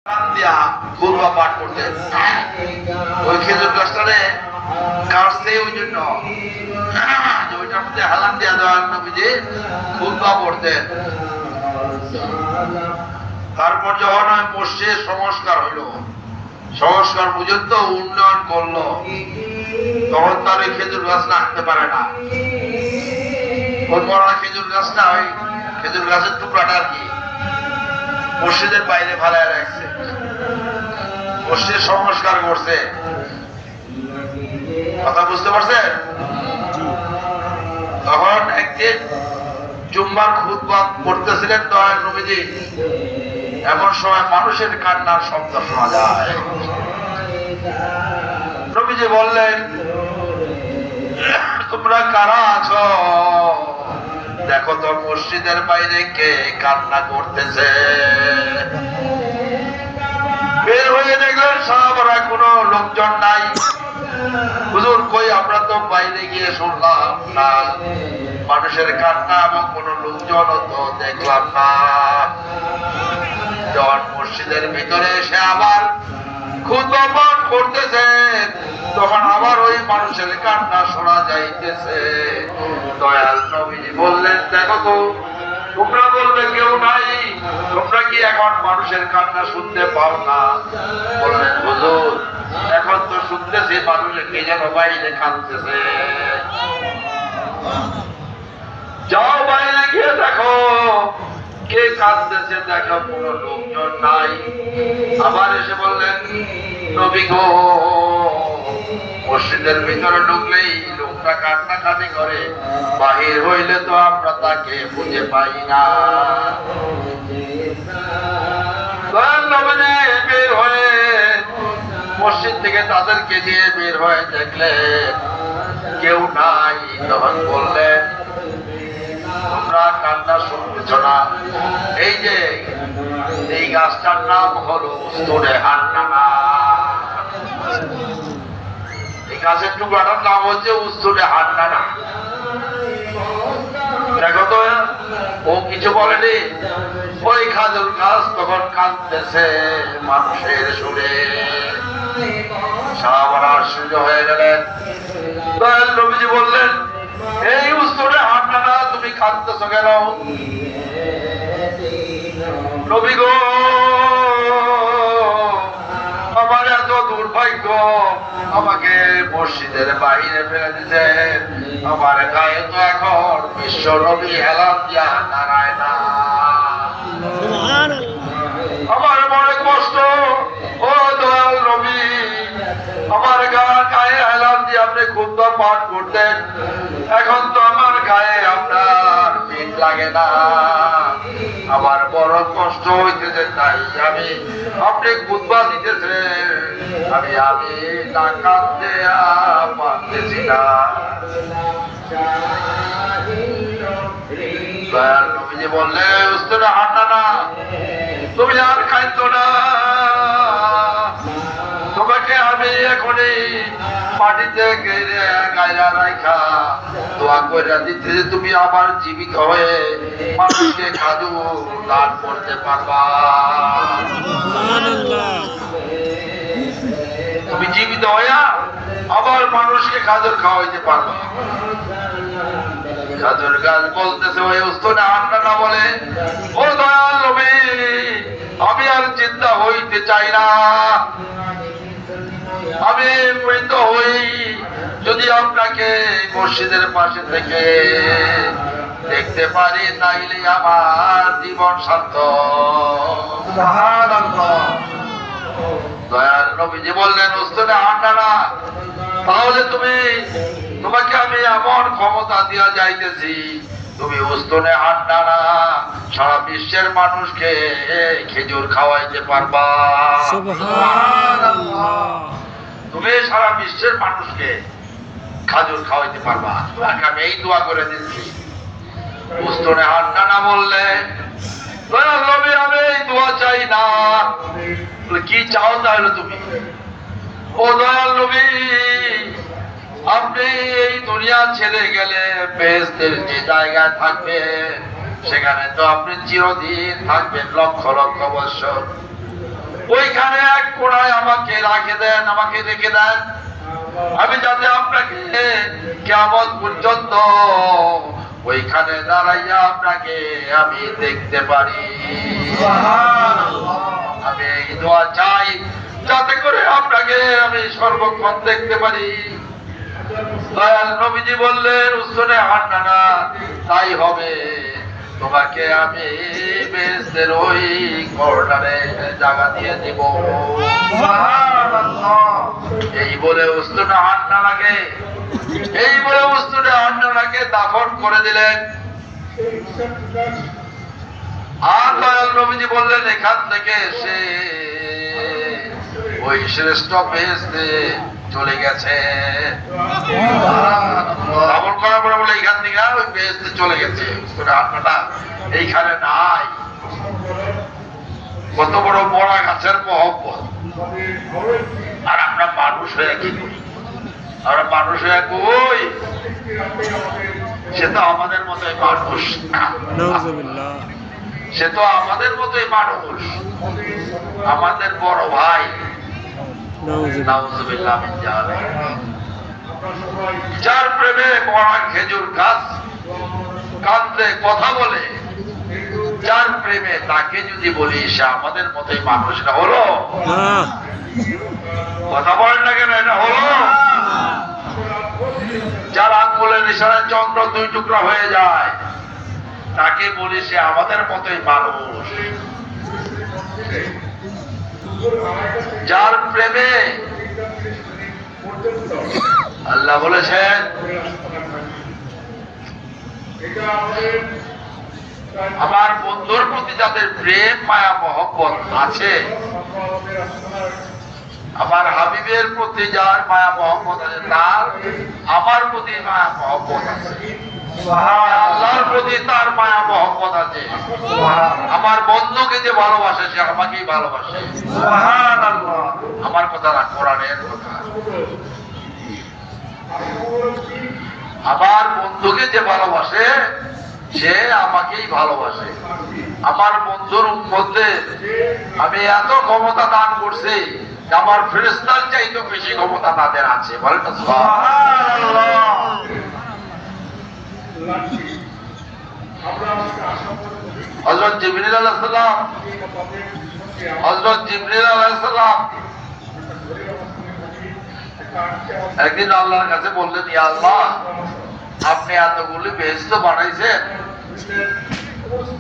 দিয়া খুতবা পাঠ করতেন। ওই খেজুর গাছটারে কাটছে ওই জন্য ওইটার মধ্যে হালান দিয়া দেওয়ার নবীজি খুতবা পড়তেন। তারপর যখন ওই মসজিদ সংস্কার হইল, সংস্কার পর্যন্ত উন্নয়ন করলো, তখন তার ওই খেজুর গাছ রাখতে পারে না। ওই মরা খেজুর গাছটা, ওই খেজুর গাছের টুকরাটা আর কি মসজিদের বাইরে ফালায় রাখছে। মসজিদ সংস্কার করছে, কথা বুঝতে পারছেন? তখন একদিন জুম্মার খুতবা পড়তেছিলেন দয়াল নবীজি, এমন সময় মানুষের কান্নার শব্দ শোনা যায়। নবীজি বললেন, তোমরা কারা আছো? দেখো তো মসজিদের বাইরে কে কান্না করতেছে। বের হয়ে দেখলেন সাহাবারা কোনো লোকজন নাই। হুজুর কই? আমরা তো বাইরে গিয়ে শুনলাম না মানুষের কান্না এবং কোনো লোকজন তো দেখলাম না। যখন মসজিদের ভিতরে এসে আবার খুতবা পাঠ করতেছে, তখন আবার ওই মানুষের কান্না শোনা যাইতেছে। দয়াল নবীজি বললেন, দেখো তো, তোমরা বলবে কেউ নাই, তোমরা কি এখন মানুষের কান্না শুনতে পাও না? বললেন, হুজুর এখন তো শুনতেছি মানুষের কে যেন বাইরে কাঁদতেছে। যাও বাইরে গিয়ে দেখো কে কাঁদতেছে, দেখো কোনো লোকজন নাই। আবার এসে বললেন, নবী গো, মসজিদের ভিতরে ঢুকলেই লোকটা কান্নাকাটি করে, বাহির হইলে তো আমরা তাকে খুঁজে পাই না। বের হয়ে মসজিদ থেকে তাদেরকে দিয়ে বের হয়ে দেখলে কেউ নাই। তখন বললেন, তোমরা কান্না শুনতেছ না? এই যে এই গাছটার নাম হলো উস্তুনে হান্নানা। এই গাছের টুকরাটার নাম হচ্ছে উস্তুনে হান্নানা। দেখো তো, ও কিছু বলেনি। ওই খাজুর গাছ তখন কাঁদতেছে মানুষের সুরে। সাহাবারা আশ্চর্য হয়ে গেলেন। দয়াল নবীজি বললেন, এই উস্তুনে হান্নানা, তুমি কাঁদতেছ কেন? নবী গো, আমার এত দুর্ভাগ্য, আমাকে মসজিদের বাইরে ফেলে দিতে। আমার গায়ে তো এখন বিশ্ব নবী হেলান দিয়া দাঁড়ায় না। আমার মনে কষ্ট। ও দয়াল নবী, আমার গায়ে হেলান দিয়ে আপনি খুতবা পাঠ করতেন, এখন তো আমার গায়ে আপনার পিঠ লাগে না। আমার বড় কষ্ট হইতেছে, তাই আমি আপনি খুতবা দিতেছেন, আমি না কাঁদতে পারতেছি না। দয়াল নবীজি বললে, উস্তুনে হান্নানা, তুমি আর কাঁদো না। তোমাকে আমি এখনই মাটিতে গায়রা রাখা দোয়া করে দিতে, তুমি আবার জীবিত হয়ে মানুষকে খাদু দান করতে পারবা। তুমি জীবিত হইয়া আবার মানুষকে খাদুর খাওয়াইতে পারবা। খাজুর গাছ বলতেছে, ওই উস্তুনে হান্নানা বলে, ও দয়াল নবী, আমি আর চিন্তা হইতে চাই না। আমি মৃত হই যদি আপনাকে মসজিদের পাশে থেকে দেখতে পারি, তাইলে আমার জীবন সার্থক। দয়াল নবীজি বললেন, উস্তুনে হান্নানা, তাহলে তোমাকে আমি এমন ক্ষমতা দিয়া যাইতেছি, তুমি উস্তুনে হান্নানা সারা বিশ্বের মানুষকে খেজুর খাওয়াইতে পারবা। তুমি সারা বিশ্বের মানুষকে খাজুর খাওয়াইতে পারবা। তোমাকে আমি এই দোয়া করে দিচ্ছি। উস্তুনে হান্নানা বললে, দয়াল নবী, আমি এই দোয়া চাই না। কি চাও তাহলে তুমি? ও দয়াল নবী, আপনি এই দুনিয়া ছেড়ে গেলে বেহেশতের যে জায়গায় থাকবে, সেখানে তো আপনি চিরদিন থাকবেন, লক্ষ লক্ষ বছর। কোণায় আমাকে রেখে দেন, আমি যাতে আপনাকে কিয়ামত পর্যন্ত ওইখানে দাঁড়াইয়া আপনাকে আমি দেখতে পারি। আমি এই দোয়া চাই যাতে করে আপনাকে আমি সর্বক্ষণ দেখতে পারি। দয়াল নবীজি বললেন, উস্তনে হান্নানা, তাই হবে, তোমাকে আমি বেহেশতের ওই কর্নারে জায়গা দিয়ে দিব। এই বলে উস্তনে হান্নানাকে দাফন করে দিলেন। আর দয়াল নবীজি বললেন, এখান থেকে সে ওই শ্রেষ্ঠ বেহেশতে চলে গেছে। আমল করার পরে বলে এখান থেকে ওই বেহেশতে চলে গেছে, হান্নানা এইখানে নাই। কত বড় বড় গাছের মহব্বত। আর আমরা মানুষ হয়ে কি করি? আমরা মানুষ হয়ে কই, সে তো আমাদের মতোই মানুষ, সে তো আমাদের মতোই মানুষ, আমাদের বড় ভাই। নাউজুবিল্লাহ মিন যালিক। যার প্রেমে মরা খেজুর গাছ কাঁদলে কথা বলে, যার প্রেমে তাকে যদি বলি সে আমাদের মতোই মানুষ, না হলো? কথা বলেন না কেন? এটা হলো? যার আঙ্গুলের ইশারায় চন্দ্র দুই টুকরা হয়ে যায়, তাকে বলি সে আমাদের মতোই মানুষ। যার প্রেমে আল্লাহ বলেছেন, আমার বন্ধুর প্রতি যাদের প্রেম মায়া মহব্বত আছে, আমার হাবিবের প্রতি যার মায়া মহব্বত আছে, তার আমার প্রতি মায়া মহব্বত আছে, আল্লাহর প্রতি তার মায়া মহব্বত আছে। আমার বন্ধুকে যে ভালোবাসে সে আমাকেই ভালোবাসে। আমার কথা না, কোরআনের কথা। আমার বন্ধুকে যে ভালোবাসে সে আমাকেই ভালোবাসে। আমার বন্ধুর মধ্যে আমি এত ক্ষমতা দান করছি, আমার ফেরেশতার চাইতে বেশি ক্ষমতা তাদের আছে। বলেন না সুবহানাল্লাহ। হযরত জিবরিল আলাইহিস সালাম একদিন আল্লাহর কাছে বললেন, ইয়া আল্লাহ, আপনি এতগুলি বেহেশত বানাইছেন,